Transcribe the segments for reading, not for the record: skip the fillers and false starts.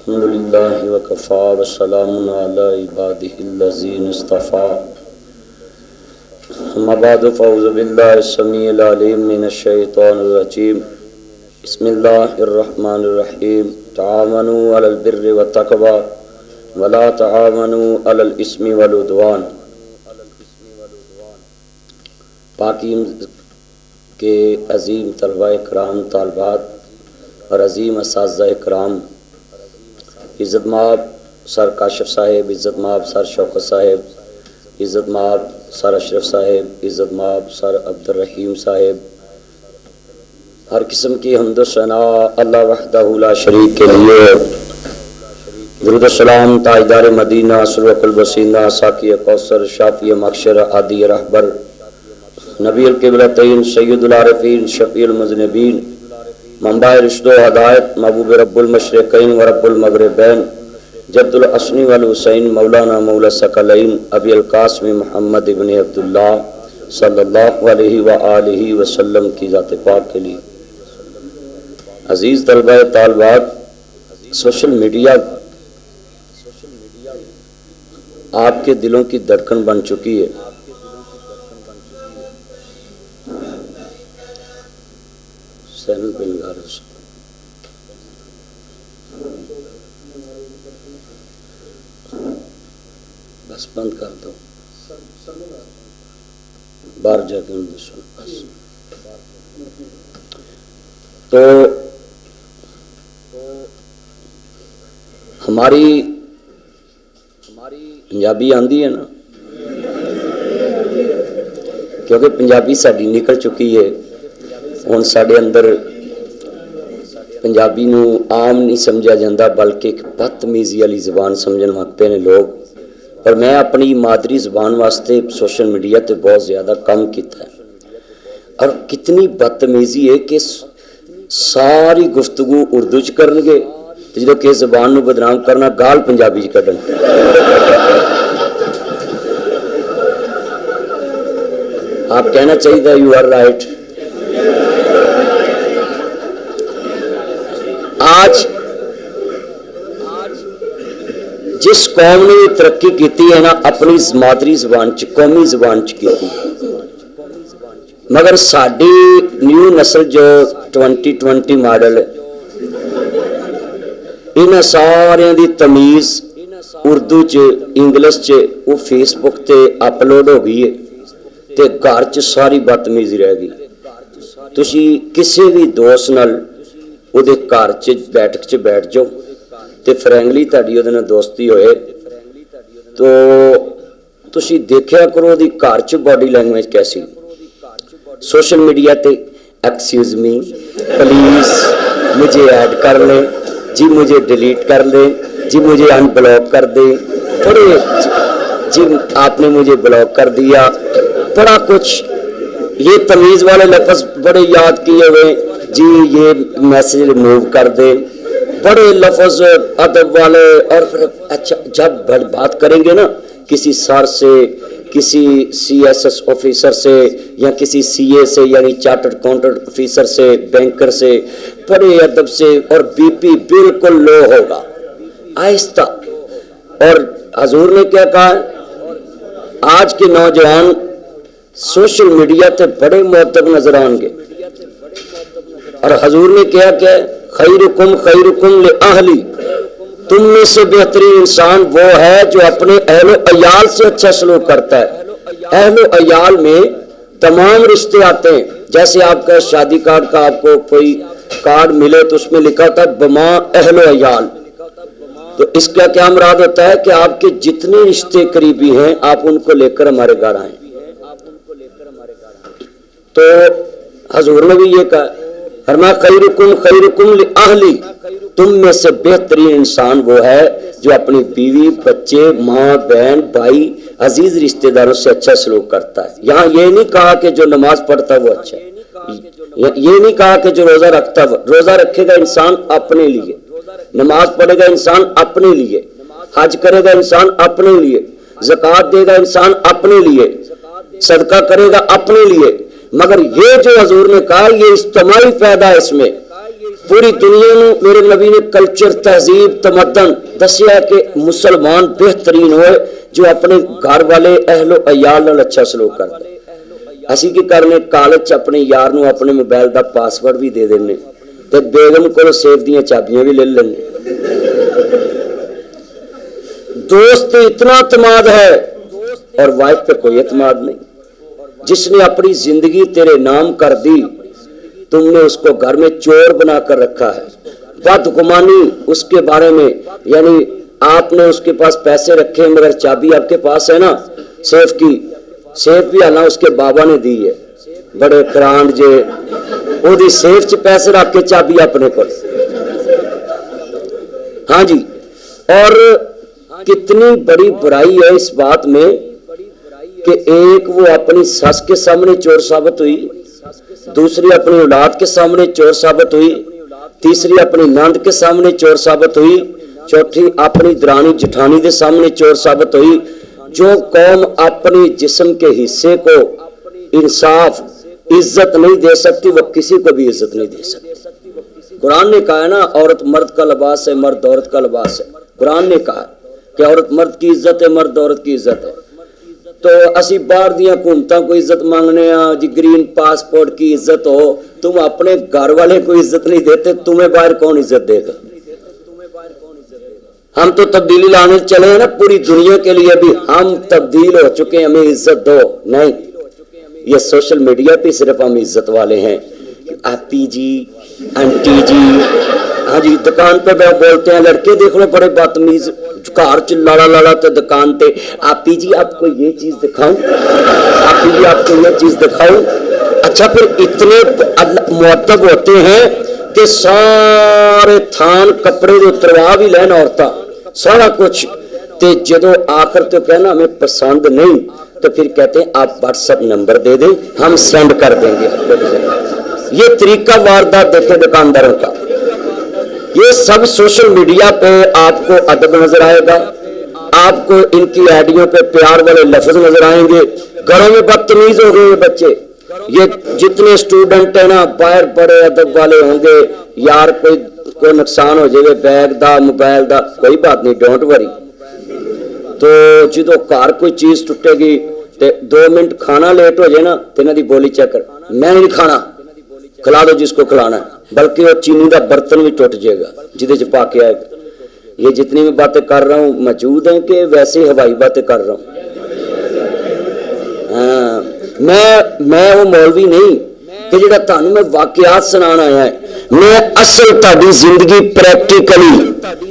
الحمدللہ وکفا وسلام علی عبادہ الذین اصطفیٰ اما بعد فاعوذ باللہ السمیع العلیم من الشیطان الرجیم بسم اللہ الرحمن الرحیم تعاونوا علی البر والتقوی ولا تعاونوا علی الاثم والعدوان۔ پاکی کے عظیم طلبہ اکرام طالبات اور عظیم اساتذہ اکرام، عزت مآب سر کاشف صاحب، عزت مآب سر شوکت صاحب، عزت مآب سر اشرف صاحب، عزت مآب سر عبد الرحیم صاحب، ہر قسم کی حمد و ثنا اللہ وحدہ لا شریک کے لیے، درود و سلام تاجدار مدینہ سروق البسینہ ساقی کوثر شافی مخشر عادی رہبر نبی القبلتین سید العارفین شفیع المذنبین منبع رشد و ہدایت محبوب رب المشرقین و رب المغربین جد الحسن والحسین مولانا مولا ثقلین ابی القاسم محمد ابن عبداللہ صلی اللہ علیہ وآلہ وسلم کی ذات پاک کے لیے۔ عزیز طلبہ طالبات، سوشل میڈیا آپ کے دلوں کی دھڑکن بن چکی ہے۔ بس بند کر دو، باہر جا کے بس۔ تو ہماری پنجابی آندی ہے نا، کیونکہ پنجابی ساڈی نکل چکی ہے، ہن ساڈے اندر پنجابی نو عام نہیں سمجھا جاندہ بلکہ ایک بدتمیزی والی زبان سمجھن لگ پے نے لوگ۔ اور میں اپنی مادری زبان واسطے سوشل میڈیا تے بہت زیادہ کم کیتا ہے، اور کتنی بدتمیزی ہے کہ ساری گفتگو اردو چ کرن گے، جدوں کہ زبان نو بدنام کرنا گال پنجابی چ کڈن۔ آپ کہنا چاہیے یو آر رائٹ۔ آج جس قوم نے ترقی کیتی ہے نا اپنی مادری زبان چ قومی زبان چ کیتی، مگر ساڈی نیو نسل جو 2020 ماڈل ہے، انہاں سارے دی تمیز اردو چ انگلش چ وہ فیس بک تے اپلوڈ ہو گئی ہے، تے گھر چ ساری بدتمیزی رہ گئی۔ تسی کسی بھی دوست نال وہ دے گھر چ بیٹھ جاؤ تے فرینکلی تہاڈی اودے نال دوستی ہوئے تو تسی دیکھیا کرو دی گھر چ باڈی لینگویج کیسی۔ سوشل میڈیا تے ایکسکیوز می پلیز مجھے ایڈ کر لیں جی، مجھے ڈیلیٹ کر لیں جی، مجھے ان بلاک کر دیں، بڑے جی آپ نے مجھے بلاک کر دیا، بڑا کچھ یہ تمیز والے لفظ بڑے یاد کیے ہوئے جی، یہ میسیج ریموو کر دیں، بڑے لفظ ادب والے۔ اور پھر اچھا جب بات کریں گے نا کسی سر سے، کسی سی ایس ایس آفیسر سے، یا کسی سی اے سے یعنی چارٹرڈ اکاؤنٹنٹ آفیسر سے، بینکر سے، بڑے ادب سے، اور بی پی بالکل لو ہوگا، آہستہ۔ اور حضور نے کیا کہا ہے؟ آج کے نوجوان سوشل میڈیا تے بڑے مؤدب نظر آن گے، اور حضور نے کیا کہ خیرکم خیرکم لأہلی، تم میں سے بہترین انسان وہ ہے جو اپنے اہل و عیال سے اچھا سلوک کرتا ہے۔ اہل و عیال میں تمام رشتے آتے ہیں، جیسے آپ کا شادی کارڈ کا آپ کو کوئی کارڈ ملے تو اس میں لکھا تھا بما اہل و عیال، تو اس کا کیا مراد ہوتا ہے کہ آپ کے جتنے رشتے قریبی ہیں آپ ان کو لے کر ہمارے گھر آئیں۔ تو حضور نے بھی یہ کہا، فرمایا خیرکم خیرکم لأہلی، تم میں سے بہترین انسان وہ ہے جو اپنی بیوی، بچے، ماں، بہن، بھائی، عزیز رشتہ داروں سے اچھا سلوک کرتا ہے۔ یہاں یہ نہیں کہا کہ جو نماز پڑھتا ہے وہ اچھا ہے، یہ نہیں کہا کہ جو روزہ رکھتا ہے، روزہ رکھے گا انسان اپنے لیے، نماز پڑھے گا انسان اپنے لیے، حج کرے گا انسان اپنے لیے، زکوٰۃ دے گا انسان اپنے لیے، صدقہ کرے گا اپنے لیے، مگر یہ جو حضور نے کہا یہ اجتماعی فائدہ ہے اس میں، پوری دنیا نو میرے نبی نے کلچر تہذیب تمدن دسیا کہ مسلمان بہترین ہوئے جو اپنے گھر والے اہل و عیال نال اچھا سلوک کرتے. اسی کی کرنے کالج اپنے یار نو اپنے موبائل دا پاسورڈ بھی دے دینے تے بیگم کو سیف دیاں چابیاں بھی لے لینے. دوست اتنا اعتماد ہے اور وائف پہ کوئی اعتماد نہیں. جس نے اپنی زندگی تیرے نام کر دی تم نے اس کو گھر میں چور بنا کر رکھا ہے. بدگمانی اس کے بارے میں، یعنی آپ نے اس کے پاس پیسے رکھے مگر چابی آپ کے پاس ہے نا سیف کی، سیف بھی اللہ اس کے بابا نے دی ہے، بڑے کرانڈ جے وہ دی سیف چ پیسے رکھ کے چابی اپنے کو. ہاں جی، اور کتنی بڑی برائی ہے اس بات میں کہ ایک وہ اپنی سس کے سامنے چور ثابت ہوئی، دوسری اپنی اولاد کے سامنے چور ثابت ہوئی، تیسری اپنی نند کے سامنے چور ثابت ہوئی، چوتھی اپنی درانی جٹھانی کے سامنے چور ثابت ہوئی. جو قوم اپنی جسم کے حصے کو انصاف عزت نہیں دے سکتی وہ کسی کو بھی عزت نہیں دے سکتی. قرآن نے کہا ہے نا عورت مرد کا لباس ہے، مرد عورت کا لباس ہے. قرآن نے کہا کہ عورت مرد کی عزت ہے، مرد عورت کی عزت ہے. تو اسی باہر دیا حکومتوں کو عزت مانگنے جی گرین پاسپورٹ کی عزت ہو، تم اپنے گھر والے کو عزت نہیں دیتے، تمہیں باہر کون عزت دے گا؟ ہم تو تبدیلی لانے چلے ہیں نا پوری دنیا کے لیے، بھی ہم تبدیل ہو چکے ہیں، ہمیں عزت دو. نہیں، یہ سوشل میڈیا پہ صرف ہم عزت والے ہیں. آپی جی، آنٹی جی، ہاں جی، دکان پہ بولتے ہیں لڑکے دیکھ لو بڑے بدتمیز، کار چ لاڑا لاڑا تو دکان تے آپی جی آپ کو یہ چیز دکھاؤں، آپی جی آپ کو یہ چیز دکھاؤں. اچھا پھر اتنے مؤدب ہوتے ہیں کہ سارے تھان کپڑے جو اتروا بھی لین عورتاں سارا کچھ، تے جدو آخر تو کہنا ہمیں پسند نہیں تو پھر کہتے ہیں آپ واٹس ایپ نمبر دے دیں ہم سینڈ کر دیں گے. یہ طریقہ واردات دیکھیں دکانداروں کا. یہ سب سوشل میڈیا پہ آپ کو ادب نظر آئے گا، آپ کو ان کی آئیڈیوں پہ پیار والے لفظ نظر آئیں گے. گھروں میں بدتمیز ہو گئے بچے. یہ جتنے اسٹوڈنٹ ہیں نا باہر بڑے ادب والے ہوں گے، یار کوئی نقصان ہو جائے بیگ دا موبائل دا کوئی بات نہیں، ڈونٹ وری. تو جدو کار کوئی چیز ٹوٹے گی تے 2 منٹ کھانا لیٹ ہو جائے نا تو انہاں دی بولی چیک کر، میں نہیں کھانا، کھلا دو جس کو کھلانا ہے، بلکہ وہ چینی دا برتن بھی ٹوٹ جائے گا جدے چ پا کے آئے گا. یہ جتنی بھی باتیں کر رہا ہوں موجود ہیں کہ ویسے ہی ہوائی باتیں کر رہا ہوں. ہاں میں وہ مولوی نہیں کہ جڑا تانوں میں واقعات سنانا آیا ہے. میں اصل تہاڈی زندگی پریکٹیکلی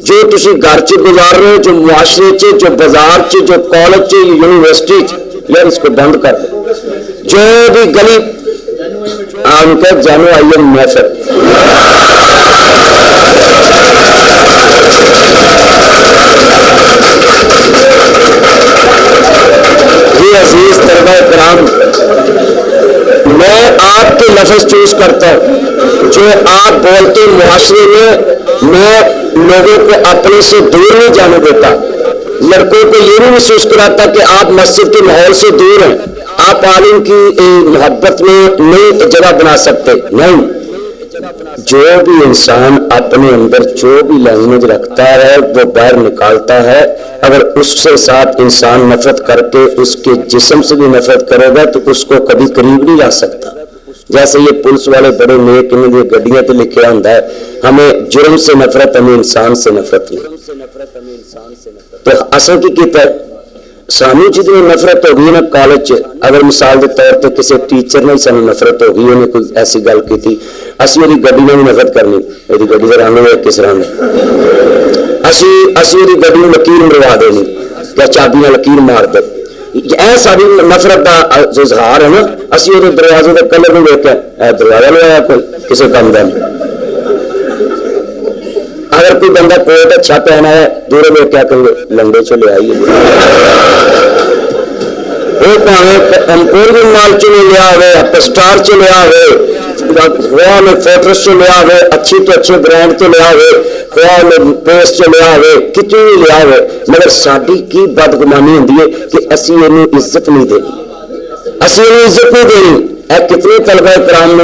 جو تسی گھر چ گزار رہے ہو، جو معاشرے چ، جو بازار چ، جو کالج چ، یونیورسٹی چ، یار اس کو بند کر دو. جو بھی گلی آن کے جانو آئیے محفل. جی عزیز طلبہ کرام، میں آپ کے لفظ چوز کرتا ہوں جو آپ بولتے معاشرے میں لوگوں کو اپنے سے دور نہیں جانے دیتا. لڑکوں کو یہ نہیں محسوس کراتا کہ آپ مسجد کے ماحول سے دور ہیں، آپ عالم کی محبت میں نئی جگہ بنا سکتے. نہیں، جو بھی انسان اپنے اندر جو بھی لینگویج رکھتا ہے وہ باہر نکالتا ہے. اگر اس سے ساتھ انسان نفرت کر کے اس کے جسم سے بھی نفرت کرے گا تو اس کو کبھی قریب نہیں لا سکتا. جیسے یہ پولیس والے بڑے نیک انہوں نے گڈیاں تو لکھا ہوتا ہے ہمیں جرم سے نفرت، ہمیں انسان سے نفرت نہیں. تو اصل کی کیتا ہے سانو جتنی نفرت ہو گئی نا کالج، اگر مثال کے طور پہ کسی ٹیچر نے سانو نفرت ہو گئی، انہیں کوئی ایسی گل کی تھی، اسی وہ گڈی میں بھی نفرت کرنی، میری گڈی کا رنگ ہے کس رنگ ہے، اسی وہ گڈی میں لکیر مروا دینی یا چابیاں لکیر مار دے. اے ساری نفرت کا اظہار ہے نا. اسی وہ دروازے کے کلر میں دیکھ کے دروازہ لگایا کوئی کسی کام کا نہیں. اگر کوئی بندہ کوٹ اچھا پہنا ہے دور میں کیا کہیں گے لنگے چلے آئیے، وہ امپور بھی مال چلے لیا ہوئے، اسٹار چ لیا ہوئے، خواہ میں فوٹرس چ لیا ہوئے، اچھی تو اچھے برانڈ تو لیا ہوئے، خواہ میں پیس چ لیا ہوئے، کتنی بھی لیا ہوئے، مگر ساری کی بدگمانی ہوتی ہے کہ اسی انہیں عزت نہیں دینی، اسی انہیں عزت نہیں دینی. کتنے طلبہ کرام نے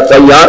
FIR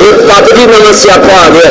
ਇਹ ਪੱਬ ਜੀ ਨਵਾਂ ਸਿਆਪਾ ਆ ਗਿਆ।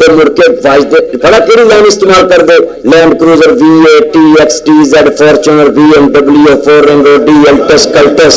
ਤੇ ਮੁੜ ਕੇ ਵੱਜਦੇ ਪਤਾ ਕਿਹੜੀ ਲਾਈਨ ਇਸਤੇਮਾਲ ਕਰਦੇ, land cruiser V8 XTZ Fortuner BMW 4 Audi Altus Cultus।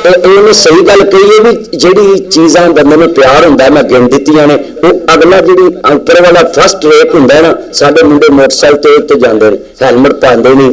ਇਹਨੇ ਸਹੀ ਗੱਲ ਕਹੀ ਹੈ ਵੀ ਜਿਹੜੀ ਚੀਜ਼ਾਂ ਬੰਦੇ ਨੂੰ ਪਿਆਰ ਹੁੰਦਾ, ਮੈਂ ਗਿਣ ਦਿੱਤੀਆਂ ਨੇ, ਉਹ ਅਗਲਾ ਜਿਹੜੀ ਅੰਤਰ ਵਾਲਾ ਫਸਟ ਰੇਕ ਹੁੰਦਾ ਨਾ, ਸਾਡੇ ਮੁੰਡੇ ਮੋਟਰਸਾਈਕਲ ਤੇ ਜਾਂਦੇ ਨੇ, ਹੈਲਮਟ ਪਾਉਂਦੇ ਨਹੀਂ।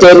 3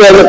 3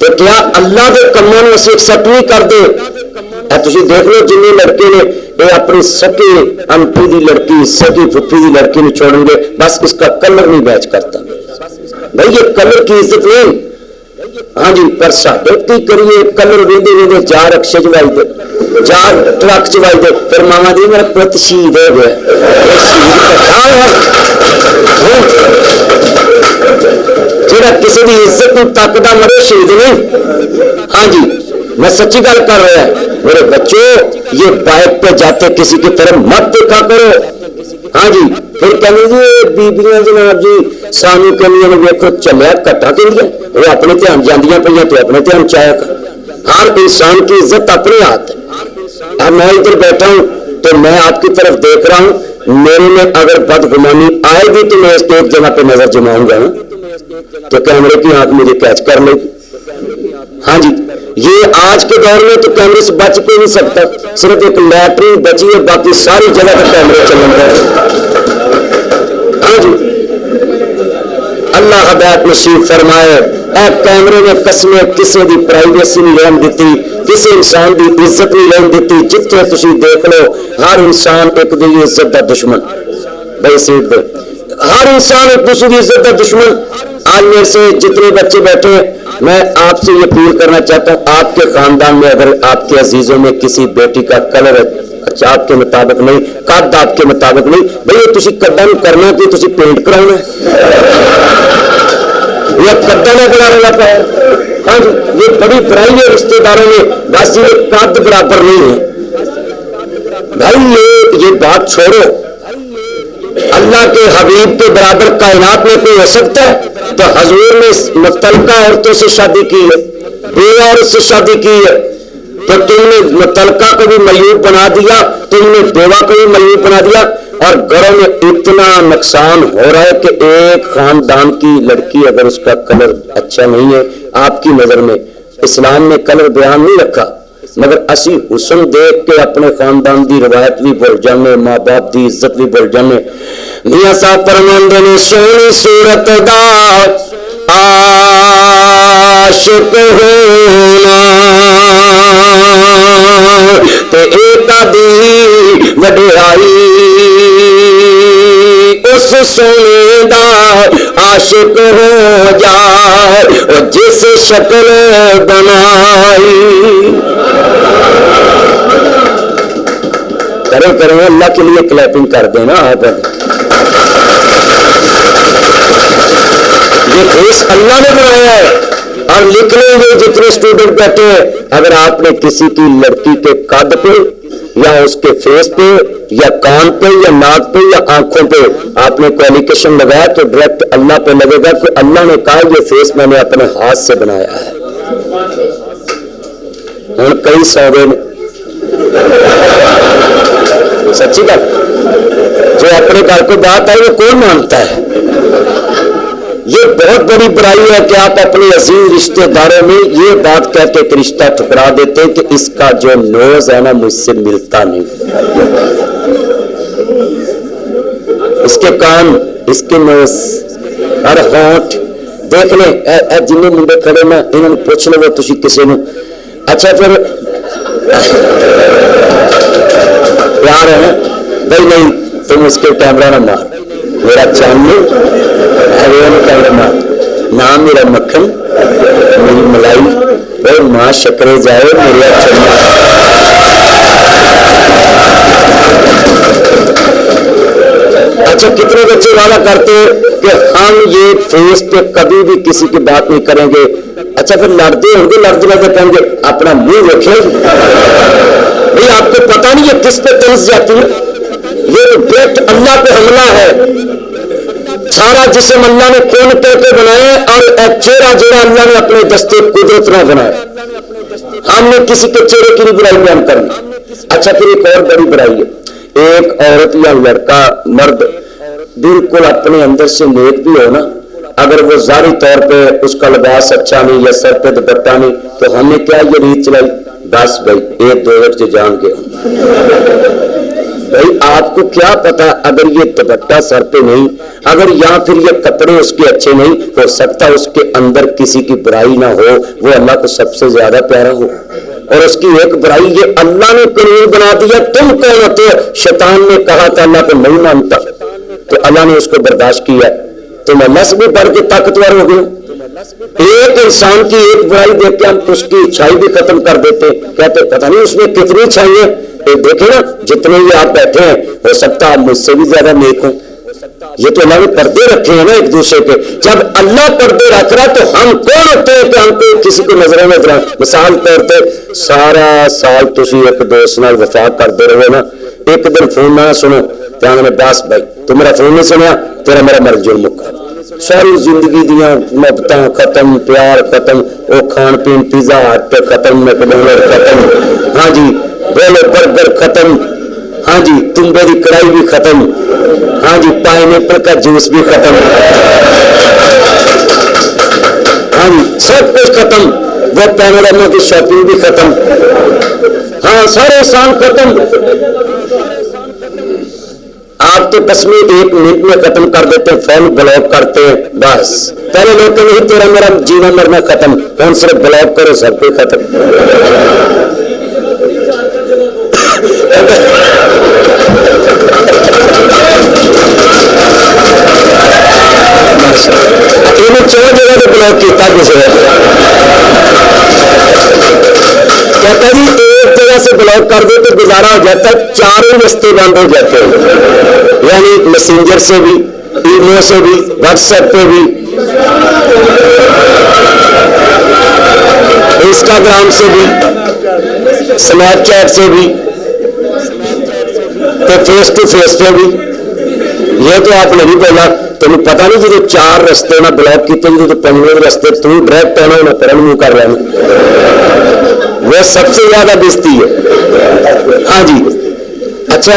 تو کیا اللہ کے کاموں میں اسے ایکسپٹ نہیں کرتے؟ تھی دیکھ لو جن لڑکے نے یہ اپنی سکی امپی کی لڑکی سکی پھپھی کی لڑکی نے چھوڑیں گے بس اس کا کلر نہیں میچ کرتا. بھائی یہ کلر کی عزت نہیں. ہاں جی پر ساڈے کی کریے کلر ویندے ویندے 4 رکشے چوائی دے 4 ٹرک چوائی دے پھر ماما دی میرا پت شہید ہو گیا. جہاں کسی کی عزت تکدا مرے شہید نہیں. ہاں جی میں سچی گل کر رہا ہے میرے بچوں یہ بائک پہ جاتے کسی کی طرف مت دیکھا کرو. ہاں جی پھر کہیں جی بیبیاں جناب جی سانو کہنیاں نے ویکھو چلیا کٹا کے لیے وہ اپنے دھیان جاندیاں پہ تو اپنے دھیان چاہیا کر. ہر انسان کی عزت اپنے ہاتھ ہے. اب میں ادھر بیٹھا ہوں تو میں آپ کی طرف دیکھ رہا ہوں میرے میں اگر بدگمانی آئے گی تو میں اس ایک جگہ پہ نظر جماؤں گا نا تو کیمرے کی آنکھ مجھے کیچ کر لے گی. ہاں جی یہ آج کے دور میں تو کیمرے سے بچ کے نہیں سکتا. صرف ایک لیٹرین بچی ہے باقی ساری جگہ پہ کیمرے چلیں گے. ہاں جی اللہ ہدایت نصیب فرمائے. اے کیمرے نے قسمیں کسی دی پرائیویسی نہیں رہن دیتی کسی انسان دی عزت نہیں رہن دیتی. جتنے تسی دیکھ لو ہر انسان ایک دوسری عزت دا دشمن. بھائی سیٹ دے ہر انسان ایک دوسری کی عزت کا دشمن. آج میرے سے جتنے بچے بیٹھے میں آپ سے یہ اپیل کرنا چاہتا ہوں آپ کے خاندان میں اگر آپ کے عزیزوں میں کسی بیٹی کا کلر اچھا آپ کے مطابق نہیں قد آپ کے مطابق نہیں بھائی تسی قدہ نہیں کرنا کہ تسی پینٹ کراؤنا یا قدہ نہ بنا پایا. ہاں جی یہ بڑی برائی ہے رشتے داروں میں بس یہ قد برابر نہیں ہے. بھائی یہ بات چھوڑو. اللہ کے حبیب کے برابر کائنات میں کوئی ہو سکتا ہے؟ تو حضور نے متعلقہ عورتوں سے شادی کی ہے بے عورت سے شادی کی ہے تو تم نے متعلقہ کو بھی میوب بنا دیا تم نے بیوہ کو بھی میوب بنا دیا. اور گھروں میں اتنا نقصان ہو رہا ہے کہ ایک خاندان کی لڑکی اگر اس کا کلر اچھا نہیں ہے آپ کی نظر میں اسلام نے کلر بیان نہیں رکھا مگر اسی حسن دیکھ کے اپنے خاندان دی روایت بھی بھول جانے ماں باپ دی عزت بھی بھول جانے. میاں صاحب فرماندے نے سونی صورت دا عاشق ہونا تے ایک دی وڈیرائی اس سونے دا عاشق ہو جائے جس شکل بنائی. کریں اللہ کے لیے کلیپنگ کر دیں نا آپ. یہ فیس اللہ نے بنایا ہے اور لکھ لیں گے جتنے اسٹوڈنٹ بیٹھے ہیں اگر آپ نے کسی کی لڑکی کے قد پہ یا اس کے فیس پہ یا کان پہ یا ناک پہ یا آنکھوں پہ آپ نے کوئی ایلیگیشن لگایا تو ڈائریکٹ اللہ پہ لگے گا کہ اللہ نے کہا یہ فیس میں نے اپنے ہاتھ سے بنایا ہے. ہوں کئی سوے سچی بات جو اپنے گھر کو بات آئی وہ کون مانتا ہے. یہ بہت بڑی برائی ہے کہ آپ اپنے عزیز رشتے داروں میں یہ بات کہہ کے ایک رشتہ ٹھکرا دیتے کہ اس کا جو نوز ہے نا مجھ سے ملتا نہیں. اس کے کان اس کے نوز اور ہونٹ دیکھ لیں جن منڈے کھڑے نا انہوں نے پوچھ لو تھی کسی نے اچھا پھر پیار ہے بھائی نہیں تم اس کے کیمرہ نہ مار میرا چانو کیمرہ مار نام میرا مکھن میری ملائی اور ماں شکرے جائے میرا چنا. اچھا کتنے بچے والا کرتے کہ ہم یہ فیس پہ کبھی بھی کسی کی بات نہیں کریں گے. اچھا پھر لڑتے ہوں گے لڑتے لڑتے کہیں گے اپنا منہ رکھے بھائی آپ کو پتا نہیں ہے کس پہ تنس جاتی ہے. یہ ڈائریکٹ اللہ پہ حملہ ہے. سارا جسم اللہ نے کون کر کے بنایا اور چہرہ جڑا اللہ نے اپنے دستے قدرت نہ بنایا. ہم نے کسی کے چہرے کی بھی برائی بیان کرنی. اچھا پھر ایک اور بڑی برائی ہے ایک عورت یا لڑکا مرد بالکل اپنے اندر سے نیک بھی ہو نا اگر وہ ظاہری طور پہ اس کا لباس اچھا نہیں یا سر پہ دوپٹہ نہیں تو ہم نے کیا یہ ریت چلائی بس بھائی ایک دو وقت جان کے بھائی آپ کو کیا پتا اگر یہ دوپٹہ سر پہ نہیں، اگر یا پھر یہ کپڑے اس کے اچھے نہیں، ہو سکتا اس کے اندر کسی کی برائی نہ ہو، وہ اللہ کو سب سے زیادہ پیارا ہو، اور اس کی ایک برائی یہ اللہ نے قانون بنا دیا، تم کون ہوتے ہو؟ شیطان نے کہا تھا اللہ کو نہیں مانتا تو اللہ نے اس کو برداشت کیا، تم اللہ سے بھی بڑھ کے طاقتور ہو گئے۔ ایک انسان کی ایک برائی دیکھ کے ہم اس کی اچھائی بھی ختم کر دیتے، کہتے پتہ نہیں اس میں کتنی اچھائی ہے۔ دیکھیں نا جتنے یہ آپ بیٹھے ہیں ہو سکتا آپ مجھ سے بھی زیادہ نیک ہوں، یہ تو اللہ نے پردے رکھے ہیں نا ایک دوسرے کے۔ جب اللہ پردے رکھ رہا تو ہم کون ہوتے ہیں کہ ہم کو کسی کو نظر نہ آئے؟ مثال طور پہ سارا سال تسی ایک دوست نال وفا کرتے رہو نا، ایک دن فون نہ سنو تو آنے بس بھائی تو میرا فون نہیں سنیا تیرا میرا مرض جرم مکا، ساری زندگی دیا محبتاں ختم، پیار ختم، وہ کھان پین پیزا ہٹ ختم، میکڈونلڈ ختم، ہاں جی بولو برگر ختم، ہاں جی تمبے کی کڑائی بھی ختم، ہاں جی پائن ایپل کا جوس بھی ختم، ہاں جی سب کچھ ختم، وہ پینوراما کی شاپنگ بھی ختم، ہاں سارے سال ختم۔ آپ تو قسمیں ایک منٹ میں ختم کر دیتے ہیں، فون بلاک کرتے ہیں بس۔ پہلے لوگ نہیں تیرا میرا جینا مرنا ختم، فون صرف بلاک کرو سب کچھ ختم۔ چار جگہ تو بلاک کیا کسی نے کہتا جی ایک جگہ سے بلاک کر دو تو گزارا ہو جاتا ہے، چاروں رستے بند ہو جاتے ہیں، یعنی میسنجر سے بھی، ای میل سے بھی، واٹس ایپ پہ بھی، انسٹاگرام سے بھی، اسنیپ چیٹ سے بھی، تو فیس ٹو فیس پہ بھی۔ یہ تو آپ نے نہیں بولا، تمہیں پتا نہیں جب چار رستے نہ بلاک کیتے جب تو پنجویں رستے تم ڈائریکٹ آنا ہونا پرن منہ کر لینا، وہ سب سے زیادہ بےزتی ہے۔ ہاں جی اچھا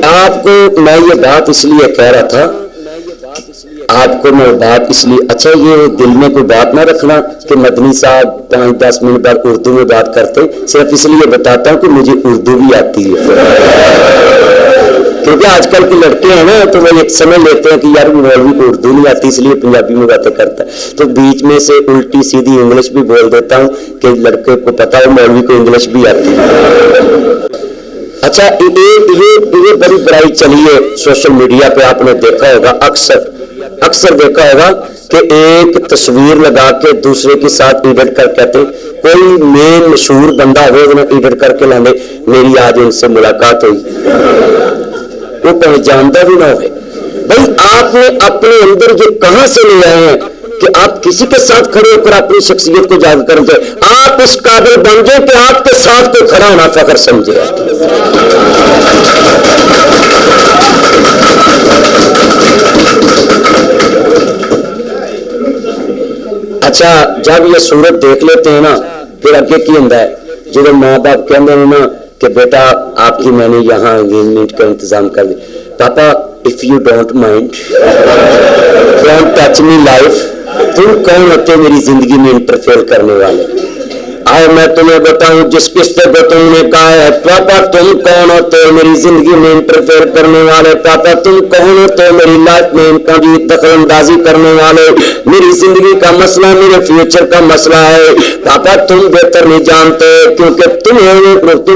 آپ کو میں یہ بات اس لیے کہہ رہا تھا، آپ کو میں بات اس لیے، اچھا یہ دل میں کوئی بات نہ رکھنا کہ مدنی صاحب 5-10 منٹ بعد اردو میں بات کرتے، صرف اس لیے بتاتا ہوں کہ مجھے اردو بھی آتی ہے، کیونکہ آج کل کے لڑکے ہیں نا تو وہ ایک سمجھ لیتے ہیں کہ یار مولوی کو اردو نہیں آتی اس لیے پنجابی میں باتیں کرتا ہے، تو بیچ میں سے الٹی سیدھی انگلش بھی بول دیتا ہوں کہ لڑکے کو پتا ہو مولوی کو انگلش بھی آتی ہے۔ اچھا یہ بڑی برائی چلی ہے سوشل میڈیا پہ، آپ نے دیکھا ہوگا اکثر دیکھا ہوگا کہ ایک تصویر لگا کے دوسرے کے ساتھ ایڈٹ کر کہتے کوئی مین مشہور بندہ ہو انہیں ایڈٹ کر کے لانے میری آج ان سے ملاقات ہوئی، وہ کہیں جانتا بھی نہ ہوئے۔ بھائی آپ نے اپنے اندر یہ کہاں سے لے آئے ہیں کہ آپ کسی کے ساتھ کھڑے ہو کر اپنی شخصیت کو جاگ کر دیں، آپ اس قابل بن جائیں کہ آپ کے ساتھ کوئی کھڑا ہونا فخر سمجھے۔ اچھا جب یہ صورت دیکھ لیتے ہیں نا پھر اگے کی ہوتا ہے، جب ماں باپ کہتے ہیں نا کہ بیٹا آپ کی میں نے یہاں انگیجمنٹ کا انتظام کر دیا، پاپا if you don't mind don't touch my life, تم کون ہوتے میری زندگی میں انٹرفیئر کرنے والے؟ آؤ میں تمہیں بتاؤں جس قصے کو تم نے کہا ہے، پاپا تم کون ہوتے ہو میری زندگی میں انٹرفیئر کرنے والے؟ پاپا تم کون ہوتے ہو میری لائف میں کبھی دخل اندازی کرنے والے؟ میری زندگی کا مسئلہ میرے فیوچر کا مسئلہ ہے، پاپا تم بہتر نہیں جانتے کیونکہ تم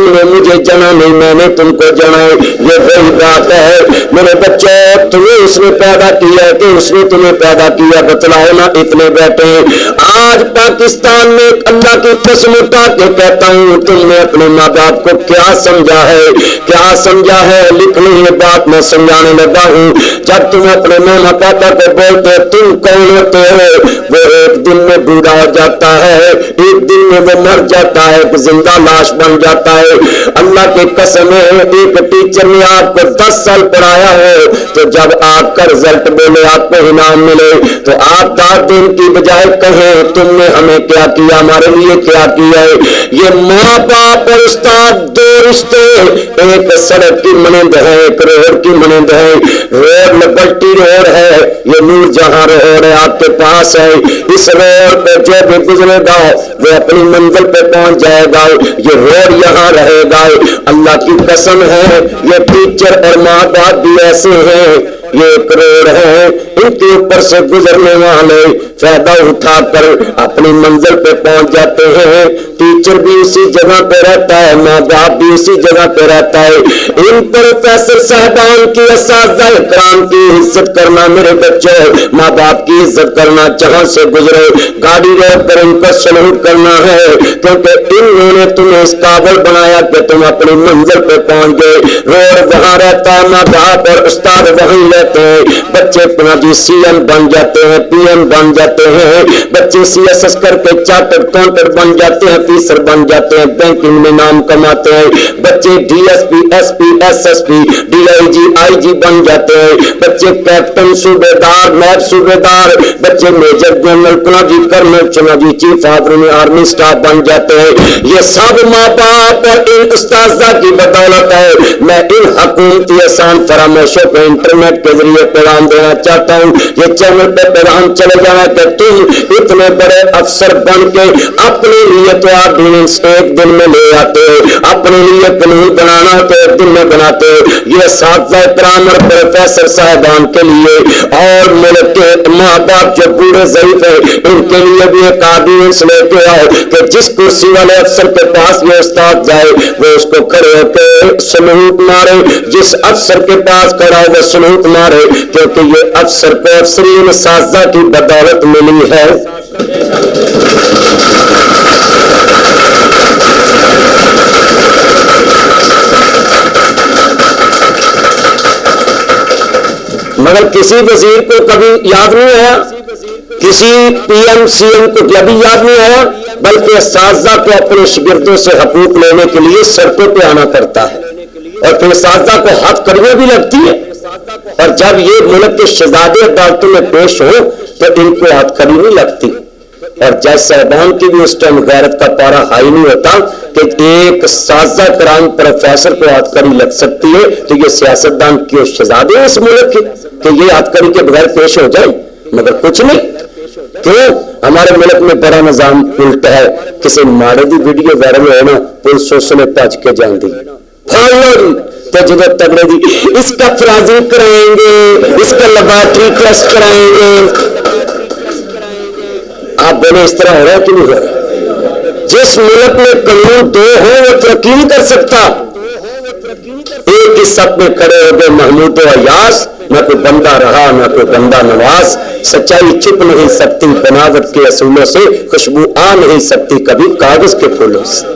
نے مجھے جانا نہیں، میں نے تم کو جانا ہے۔ یہ وہی بات ہے میرے بچے، تمہیں اس نے پیدا کیا ہے کہ اس نے تمہیں پیدا کیا؟ بتلاؤ نا اتنے بیٹھے ہیں آج پاکستان میں، اللہ کی قسم اٹھا کے کہتا ہوں تم نے اپنے ماں باپ کو کیا سمجھا ہے، کیا سمجھا ہے؟ لکھنے یہ بات میں سمجھانے لگا ہوں، جب تم اپنے ماما پاپا کو بولتے تم کون ہوتے ہو، وہ ایک دن میں بوڑھا ہو جاتا ہے، ایک دن میں وہ مر جاتا ہے، ایک زندہ لاش بن جاتا ہے۔ اللہ کی قسم ہے ایک ٹیچر نے آپ کو 10 سال پڑھایا ہو تو جب آپ کا رزلٹ بولے آپ کو انعام ملے تو آپ 10 دن کی بجائے کہیں تم نے ہمیں کیا کیا، ہمارے لیے کیا کیا ہے۔ یہ ماں باپ اور استاد دو رشتے ایک سڑک کی مانند ہے، ایک روڈ کی مانند ہے، روڈ لبرٹی روڈ ہے، یہ نور جہاں روڈ ہے، آپ کے پاس ہے. اس روڈ پہ جو بھی گزرے گا وہ اپنی منزل پہ پہنچ جائے گا. یہ روڈ یہاں رہے گا. اللہ کی قسم ہے یہ ٹیچر اور ماں باپ بھی ایسے ہیں، یہ ایک روڈ ہے، ان کے اوپر سے گزرنے والے فائدہ اٹھا کر اپنی منزل پہ پہنچ جاتے ہیں. ٹیچر بھی اسی جگہ پہ رہتا ہے، ماں باپ بھی اسی جگہ پہ رہتا ہے. ان پروفیسر صاحبان کی، اساتذہ اکرام کی عزت کرنا میرے بچوں، ماں باپ کی عزت کرنا. جہاں سے گزرے گاڑی روک کر ان کو سلوٹ کرنا ہے، کیونکہ انہوں نے تمہیں اس قابل بنایا کہ تم اپنی منزل پہ پہنچ گئے. روڈ وہاں رہتا ہے، ماں باپ اور استاد وہیں رہتے ہیں. بچے سی ایم بن جاتے ہیں، پی ایم بن جاتے ہیں، بچے سی ایس ایس کر کے چارٹرڈ اکاؤنٹنٹ بن جاتے ہیں، افیسر بن جاتے ہیں، بینکنگ میں نام کماتے ہیں. بچے D S P, S P, S S P, D I G, I G بن جاتے ہیں. بچے کیپٹن، صوبے دار، نائب صوبے دار، بچے major general, colonel, chief army staff بن جاتے ہیں. یہ سب ماں باپ اور ان استاذہ کی بدولت ہے. میں ان حکومتی احسان فراموشوں کو انٹرنیٹ کے ذریعے پیغام دینا چاہتا ہوں. یہ چینل پہ پیغام چلے جانا کہ تم اتنے بڑے افسر بن کے اپنے لیے تو آپ ایک دن میں لے آتے ہو، اپنے لیے قانون بنانا تو ایک دن میں بناتے ہو. یہ اساتذہ اکرام اور پروفیسر صاحبان کے لیے اور ملک کے ماں باپ جو بوڑھے ضعیف ہیں ان کے لیے بھی ایک آرڈیننس لے کے آؤ کہ جس کرسی والے افسر کے پاس یہ استاد جائے وہ اس کو کھڑے ہو کے سلوٹ مارے. جس افسر کے پاس کھڑا وہ سلوٹ مارے، کیونکہ یہ افسر کو افسرین اساتذہ کی بدولت ملی ہے. مگر کسی وزیر کو کبھی یاد نہیں آیا، کسی پی ایم سی ایم کو کبھی یاد نہیں آیا، بلکہ اساتذہ کو اپنے شاگردوں سے حقوق لینے کے لیے سڑکوں پہ آنا پڑتا ہے اور پھر اساتذہ کو ہاتھ کڑیاں بھی لگتی ہے. اور جب یہ ملک کے شہزادے عدالتوں میں پیش ہو تو ان کو ہاتھ کڑی نہیں لگتی. اور جج صاحبان کی بھی اس ٹائم غیرت کا پارا ہائی نہیں ہوتا کہ ایک اساتذہ کرام پروفیسر کو ہاتھ کڑی لگ سکتی ہے تو یہ سیاستدان کیوں شہزادے ہیں اس ملک کے کہ یہ ہاتھ کڑی کے بغیر پیش ہو جائے. مگر کچھ نہیں. کیوں؟ ہمارے ملک میں بڑا نظام الٹا ہے. کسی ماڑے دی ویڈیو وائرل ہوئے نا پولیس اس نے بھج کے جان دی، پھاڑ لو جی تو جب تگڑے دی اس کا فرازی کرائیں گے، اس کا لیبارٹری ٹیسٹ کرائیں گے. آپ بولے اس طرح ہو رہا ہے کہ نہیں ہو رہا؟ جس ملک میں قانون دو ہو وہ ترقی نہیں کر سکتا. ایک ہی سب میں کھڑے ہو گئے محمود و ایاز، نہ کوئی بندہ رہا نہ کوئی بندہ نواز. سچائی چھپ نہیں سکتی بناوٹ کے اصولوں سے، خوشبو آ نہیں سکتی کبھی کاغذ کے پھولوں سے.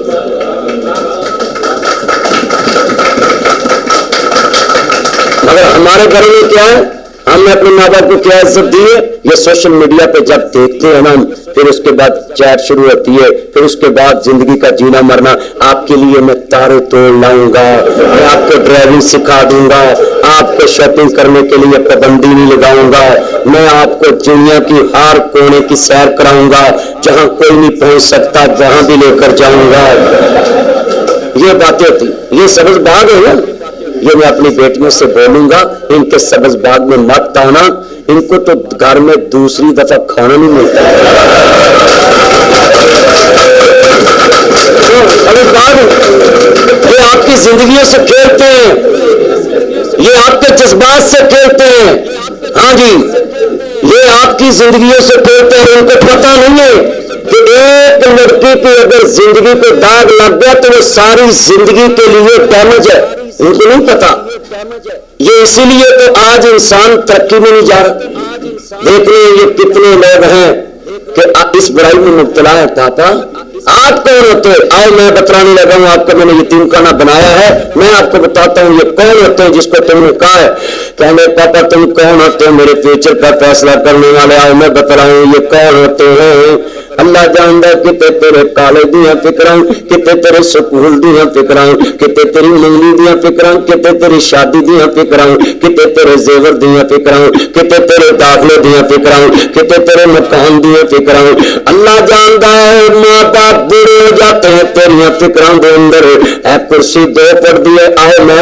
مگر ہمارے گھر میں کیا ہے، ہم نے اپنے ماں باپ کو کیا عزت دی ہے؟ یہ سوشل میڈیا پہ جب دیکھتے ہیں نا پھر اس کے بعد چیٹ شروع ہوتی ہے، پھر اس کے بعد زندگی کا جینا مرنا. آپ کے لیے میں تارے توڑ لاؤں گا، میں آپ کو ڈرائیونگ سکھا دوں گا، آپ کو شاپنگ کرنے کے لیے پابندی نہیں لگاؤں گا، میں آپ کو دنیا کی ہر کونے کی سیر کراؤں گا، جہاں کوئی نہیں پہنچ سکتا وہاں بھی لے کر جاؤں گا. یہ باتیں تھی. یہ سبز باغ ہے نا، یہ میں اپنی بیٹیوں سے بولوں گا ان کے سبز باغ میں مت آنا، ان کو تو گھر میں دوسری دفعہ کھانا نہیں ملتا. یہ آپ کی زندگیوں سے کھیلتے ہیں، یہ آپ کے جذبات سے کھیلتے ہیں. ہاں جی، یہ آپ کی زندگیوں سے کھیلتے ہیں. ان کو پتہ نہیں ہے کہ ایک لڑکی کی اگر زندگی کو داغ لگ گیا تو وہ ساری زندگی کے لیے ڈیمیج ہے. ان کو نہیں پتا. یہ اسی لیے تو آج انسان ترقی میں نہیں جا رہا. دیکھ لیں یہ کتنے لوگ ہیں کہ اس برائی میں مبتلا ہے. پاپا آپ کون ہوتے ہیں؟ آئے میں بتلانے لگا ہوں آپ کو، میں نے یتیم خانہ بنایا ہے، میں آپ کو بتاتا ہوں یہ کون ہوتے ہیں جس کو تم نے کہا ہے. کہنے پاپا تم کون ہوتے ہیں؟ میرے فیوچر کا فیصلہ کرنے والے. آئے میں بتلاؤں یہ کون ہوتے ہیں. اللہ جاندا کتے تیرے کالج دیاں فکراں، کتے تیرے سکول دیاں فکراں، کتے تیری منگنی دیاں فکراں، کتے تیری شادی دیاں فکراں، کتے تیرے زیور دیاں فکراں، کتے تیرے داخلے دیاں فکراں، کتے تیرے مکان دیاں فکراں. اللہ جاندا ہے ماں باپ بوڑھے ہو جاتے ہیں تیریاں فکراں دے اندر. اے کرسی دو پڑ دی ہے. آئے میں